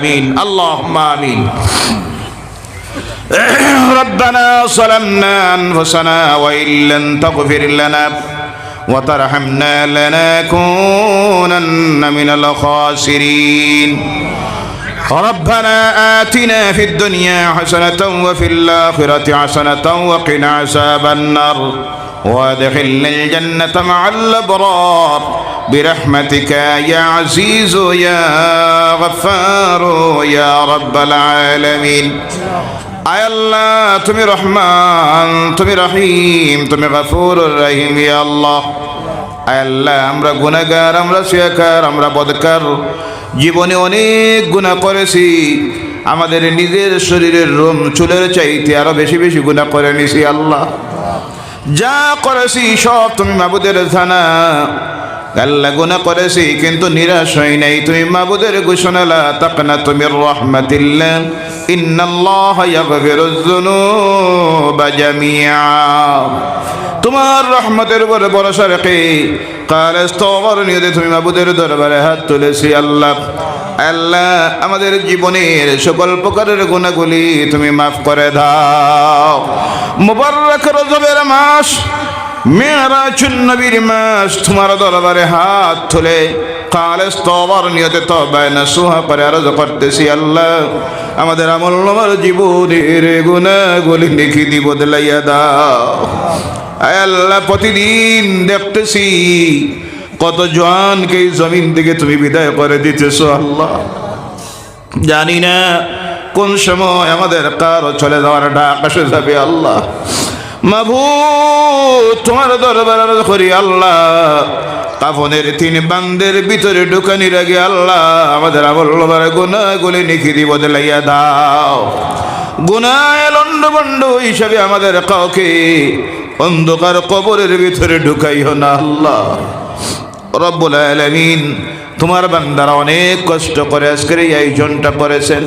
العالمين اللهم آمين ربنا ظلمنا أنفسنا وإن لم تغفر لنا وترحمنا لنكونن من الخاسرين ربنا آتنا في الدنيا حسنة وفي الآخرة حسنة وقنا عذاب النار وادخلنا الجنة مع الأبرار برحمتك يا عزيز يا غفار يا رب العالمين আয় আল্লাহ তুমি রহমান তুমি রহিম তুমি গফুরুর রহিম ইয়া আল্লাহ আয় আল্লাহ আমরা গুনাহগার আমরা শিয়াকার আমরা বদকার জীবনে অনেক গুনাহ করেছি আমাদের নিজের শরীরের রোম চুলের চাইতে আরো বেশি বেশি গুনাহ করে নিছি আল্লাহ যা করেছি সব তুমি মাবুদের জানা আল্লাহ গুনাহ করেছি কিন্তু নিরাশ হই নাই তুমি মাবুদের ঘোষণা লা তাকনাতু মির রাহমাতিল্লাহ ইন্নাল্লাহা ইয়াগফিরুয যুনুবা জামিআ তোমার রহমতের উপরে ভরসা রেখে কাল ইস্তিগফার নিয়ে তুমি মাবুদের দরবারে হাত তুলেছি আল্লাহ আল্লাহ আমাদের জীবনের সকল প্রকারের গুনাহগুলি তুমি মাফ করে দাও মুবারক রজবের মাস মেরাজুন নবীর মাস তোমার দরবারে হাত তুলে কাল ইস্তিগফার নিয়তে তওবা নসুহা করে আরজ করতেছি আল্লাহ আমাদের আমল নামার জীবনের গুনাহগুলি নেকি বদলাইয়া দাও আয় আল্লাহ প্রতিদিন দেখতেছি কত জওয়ানকে এই জমিন থেকে তুমি বিদায় করে দিতেছো আল্লাহ জানি না কোন সময় আমাদের কারো চলে যাওয়ার ডাক এসে যাবে আল্লাহ মাবুদ তোমার দরবারে আরজ করি আল্লাহ কাফনের তিন বান্দের ভিতরে ঢুকানির আগে আল্লাহ আমাদের আমল নামার গুনাহগুলি নেকি বদলাইয়া দাও গুনাহে লন্ডভন্ড হিসাবে আমাদের কাউকে অন্ধকার কবরের ভিতরে ঢুকাইও না আল্লাহ রব্বুল আলামিন তোমার বান্দারা অনেক কষ্ট করে আজকের এই আয়োজনটা করেছেন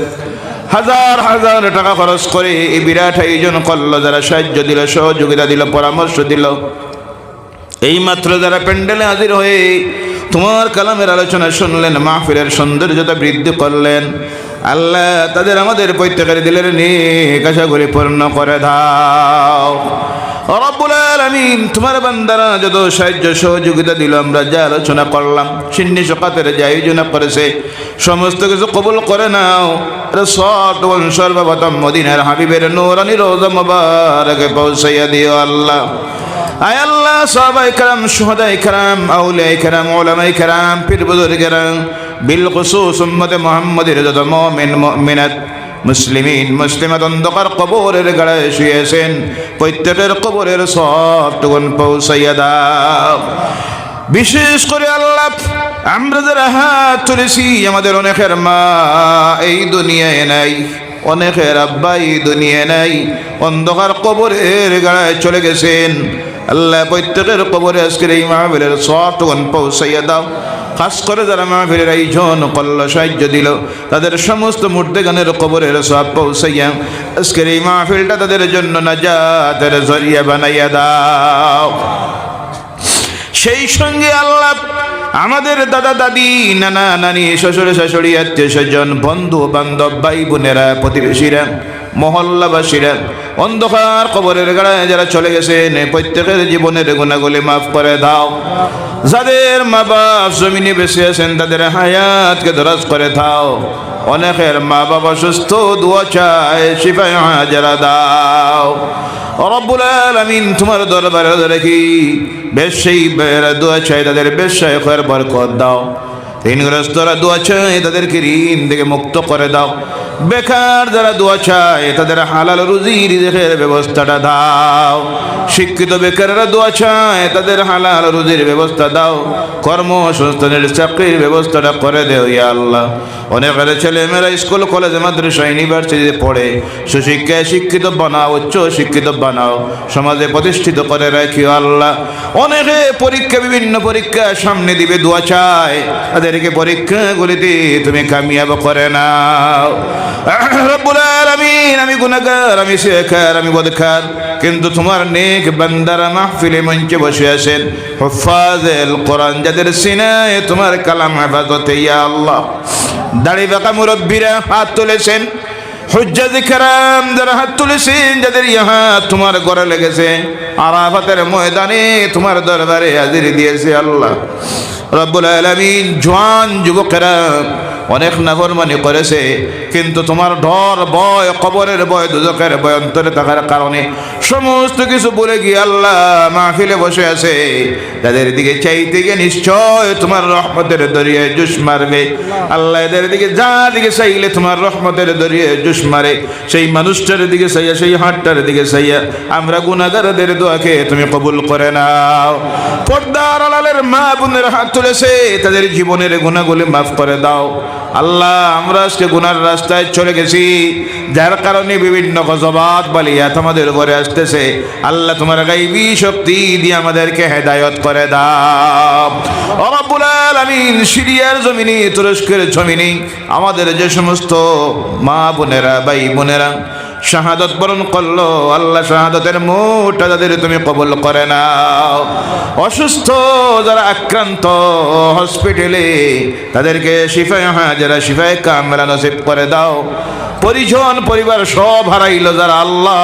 হাজার হাজার টাকা খরচ করে এই বিরাট আয়োজন করলো যারা সাহায্য দিল সহযোগিতা দিল পরামর্শ দিল এই মাত্র যারা প্যান্ডেলে হাজির হয়ে তোমার কালামের আলোচনা শুনলেন মাহফিলের সৌন্দর্যতা বৃদ্ধি করলেন আল্লাহ তাদের আমাদের প্রত্যেকের দিলের নেক আশাগুলি পূর্ণ করে দাও রব্বুল আলামিন তোমার বান্দারা যত সাহায্য সহযোগিতা দিল আমরা যা আলোচনা করলাম সিন্নি সকাতের যে আয়োজন করেছে সমস্ত কিছু কবুল করে নাও সর্বপ্রথম মদিনার হাবিবের নূরানি রওজা মুবারকে পৌঁছাইয়া দিও আল্লাহ আয় আল্লাহ সাহাবায়ে কেরাম শুহাদায়ে কেরাম আউলিয়ায়ে কেরাম উলামায়ে কেরাম পীর বুজুর্গেরা বিল খুসুস উম্মতে মুহাম্মাদের যত মুমিন মুমিনাত মুসলিমিন মুসলিমাত অন্ধকার কবরের গাড়ায় শুয়েছেন প্রত্যেকের কবরের সবটুকুন পৌঁছাইয়া দাও বিশেষ করে আল্লাহ আমরা যারা হাত তুলেছি আমাদের অনেকের মা এই দুনিয়ায় নাই অনেকের আব্বা এই দুনিয়ায় নাই অন্ধকার কবরের গাড়ায় চলে গেছেন আল্লাহ প্রত্যেকের কবরে আজকের এই মাহফিলের সবটুকুন পৌঁছাইয়া দাও খাস করে যারা মাহফিলের আয়োজন করল সাহায্য দিল তাদের সমস্ত মুর্দেগানের কবরের সব পৌঁছাইয়া আজকের এই মাহফিলটা তাদের জন্য নাজাতের জরিয়া বানাইয়া দাও সেই সঙ্গে আল্লাহ আমাদের দাদা দাদি নানা নানি শ্বশুর শাশুড়ি আত্মীয় স্বজন বন্ধু বান্ধব ভাই বোনেরা প্রতিবেশীরা মহল্লাবাসীরা অন্ধকার কবরের গাড়ায় যারা চলে গেছেন প্রত্যেকের জীবনের গুনাহগুলি মাফ করে দাও যাদের মা বাপ জমিনে বেঁচে আছেন তাদের হায়াতকে দরাজ করে দাও অনেকের মা বাবা সুস্থ দোয়া চায় শিফায়ে হাজরা দাও রব্বুল আলামিন তোমার দরবারে রাখি বেশি দোয়া চাই তাদের বেশি খৈর বরকত দাও ঋণগ্রস্তরা দোয়া চায় তাদেরকে ঋণ থেকে মুক্ত করে দাও বেকার যারা দোয়া চায় তাদের হালাল রুজি রিজেকের ব্যবস্থাটা দাও শিক্ষিত বেকাররা দোয়া চায় তাদের হালাল রুজির ব্যবস্থা দাও কর্মসংস্থানের চাকরির ব্যবস্থাটা করে দেও ইয়া আল্লাহ অনেকের ছেলেমেয়েরা স্কুল কলেজ মাদ্রাসা ইউনিভার্সিটিতে পড়ে সুশিক্ষায় শিক্ষিত বানাও উচ্চ শিক্ষিত বানাও সমাজে প্রতিষ্ঠিত করে রাখিও আল্লাহ অনেকে পরীক্ষা বিভিন্ন পরীক্ষা সামনে দিবে দোয়া চায় তাদেরকে পরীক্ষাগুলিতে তুমি কামিয়াব করে নাও রব্বুল আলামিন আমি গুনাহগার, আমি শেখার, আমি বদকার, কিন্তু তোমার নেক বান্দারা মাহফিলে মঞ্চে বসে আছেন, হুফাজুল কোরআন যাদের সিনায় তোমার কালাম হেফাজতে, ইয়া আল্লাহ দাড়ি বাঁকা মুরব্বীরা হাত তুলেছেন, হুজ্জাত কিরাম যারা হাত তুলেছেন, যাদের ইহা তোমার ঘরে লেগেছে, আরাফাতের ময়দানে তোমার দরবারে হাজির দিয়েছে আল্লাহ রব্বুল আলামিন। জওয়ান যুবকেরা অনেক নাফরমানি করেছে, কিন্তু তোমার ডর ভয়, কবরের ভয়, দুজকের ভয় অন্তরে থাকার কারণে সমস্ত কিছু বলে গিয়ে আল্লাহ মাহফিলে বসে আছে। তাদের দিকে চাইতে গিয়ে নিশ্চয় তোমার রহমতের দরিয়ায় জুস মারবে আল্লাহ। এদের দিকে যা দিকে চাইলে তোমার রহমতের দরিয়ায় জুস মারে, সেই মানুষটার দিকে চাইয়া, সেই হাটটার দিকে চাইয়া আমরা গুনাহগারদের দোয়াকে তুমি কবুল করে নাও। পর্দার আড়ালের মা বোনের হাত তুলেছে, তাদের জীবনের গুনাহগুলি মাফ করে দাও আল্লাহ। আমরা আজকে গুনার রাস্তায় চলে গেছি, যার কারণে বিভিন্ন গজবাত বালিয়াত আমাদের উপরে আসতেছে আল্লাহ, তোমার গায়বী শক্তি দিয়ে আমাদেরকে হেদায়েত করে দাও ও রব্বুল আলামিন। সিরিয়ার জমিনে, তুরস্কের জমিনে আমাদের যে সমস্ত মা বোনেরা, ভাই বোনেরা শাহাদত বরণ করলো আল্লাহ, শাহাদতের মোটা তাদের তুমি কবুল করে নাও। অসুস্থ যারা আক্রান্ত হসপিটালে, তাদেরকে শিফায়ে হাজরা, শিফায়ে কামিলা নসিব করে দাও। পরিজন পরিবার সব হারাইলো যারা আল্লাহ,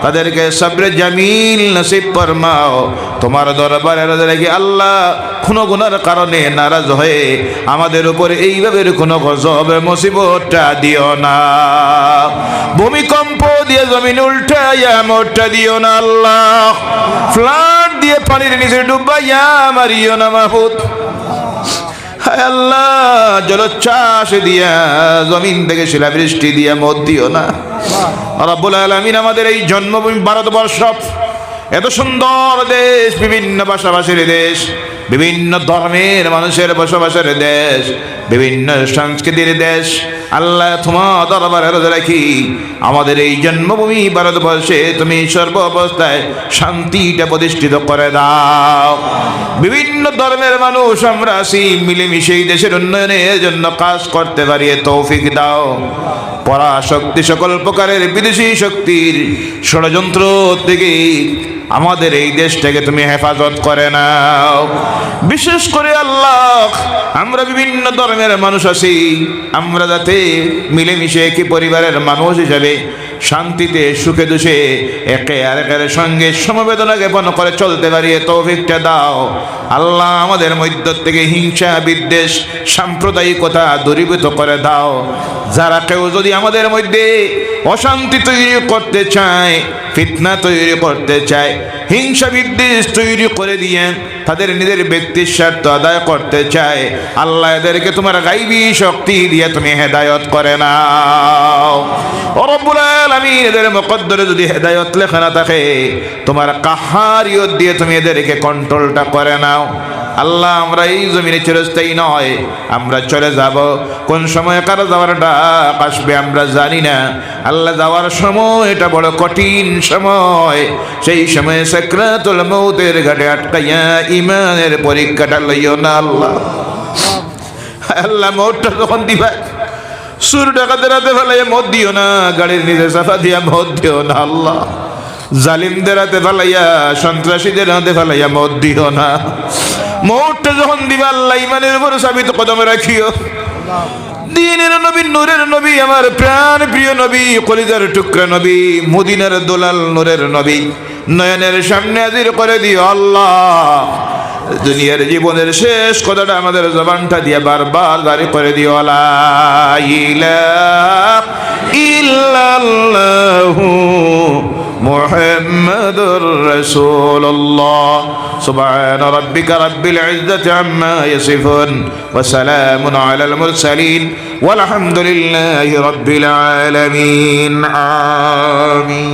তাদেরকে সবরে জামিল নসিব ফরমাও। তোমার দরবারে রেখে আল্লাহ কোনো গুনার কারণে নারাজ হয়ে আমাদের উপরে এইভাবে কোনো গজব মুসিবতটা দিও না। ভূমিকম্প দিয়ে জমিন উল্টাইয়া মোটটা দিও না আল্লাহ। ফ্লাড দিয়ে পানির নিচে ডুবাইয়া মারিও না মাহবুব। হায় আল্লাহ, জলোচ্ছ্বাস দিয়া জমিন থেকে শিলাবৃষ্টি দিয়া মত দিও না রব্বুল আলামিন। আমাদের এই জন্মভূমি ভারতবর্ষ এত সুন্দর দেশ, বিভিন্ন ভাষাভাষীর দেশ, বিভিন্ন ধর্মের মানুষের বসবাসের দেশ, বিভিন্ন সংস্কৃতির দেশ আল্লাহ, তোমার দরবারে রোজা রাখি আমাদের এই জন্মভূমি ভারতবর্ষে তুমি সর্ব অবস্থায় শান্তিটা প্রতিষ্ঠিত করে দাও। বিভিন্ন ধর্মের মানুষ আমরা আছি, মিলেমিশে এই দেশের উন্নয়নের জন্য কাজ করতে পারি তৌফিক দাও। পরাশক্তি সকল প্রকারের বিদেশি শক্তির ষড়যন্ত্র থেকে আমাদের এই দেশটাকে তুমি হেফাজত করে নাও। বিশেষ করে আল্লাহ, আমরা বিভিন্ন ধর্মের মানুষ আছি, আমরা যাতে মিলেমিশে একই পরিবারের মানুষ হিসেবে শান্তিতে সুখে দুষে একে আরেকের সঙ্গে সমবেদনা জ্ঞাপন করে চলতে পারি তৌফিকটা দাও আল্লাহ। আমাদের মধ্য থেকে হিংসা, বিদ্বেষ, সাম্প্রদায়িকতা দূরীভূত করে দাও। যারা কেউ যদি আমাদের মধ্যে অশান্তি তৈরি করতে চায়, ফিতনা তৈরি করতে চায়, হিংসা বিদ্বেষ তৈরি করে দিয়ে তাদের নিজের ব্যক্তির স্বার্থ আদায় করতে চায় আল্লাহ, এদেরকে তোমার গায়বী শক্তি দিয়ে তুমি হেদায়েত করে নাও ও রব্বুল আলামিন। এদের মুকদ্দরে যদি হেদায়েত লেখা না থাকে, তোমার কাহারিয়ত দিয়ে তুমি এদেরকে কন্ট্রোলটা করে নাও আল্লাহ। আমরা এই জমিনে চিরস্থায়ী নয়, আমরা চলে যাব। কোন সময় কারো যাওয়ার ডাক আসবে আমরা জানি না আল্লাহ। যাওয়ার সময় এটা বড় কঠিন সময়, সেই সময় সাকরাতুল মউতের ঘাটে আটকাইয়া ইমানের পরীক্ষাটা লইও না আল্লাহ। আল্লাহ মউতটা যখন দিবা, সুর ডাকাতের হাতে ফেলাইয়া মত দিও না, গাড়ির নিচে চাপা দিয়া মত দিও না আল্লাহ। জালিমদের হাতে ফেলাইয়া, সন্ত্রাসীদের হাতে ফেলাইয়া মত দিও না। মউতটা যখন দিবা আল্লাহ, ইমানের উপর সাবিত কদমে রাখিও। দ্বীনের নবী, নূরের নবী, আমার প্রাণ প্রিয় নবী, কলিজার টুকরা নবী, মদিনার দোলাল নূরের নবী নয়নের সামনে হাজির করে দিও আল্লাহ। দুনিয়ার জীবনের শেষ কথাটা আমাদের জবানটা দিয়ে বারবার জারি করে দিও, লা ইলাহা ইল্লাল্লাহু মুহাম্মাদুর রাসূলুল্লাহ। সুবহানা রাব্বিকা রাব্বিল ইজ্জাতি আম্মা ইয়াসিফুন ওয়া সালামুন আলাল মুরসালিন ওয়াল হামদুলিল্লাহি রাব্বিল আলামিন। আমিন।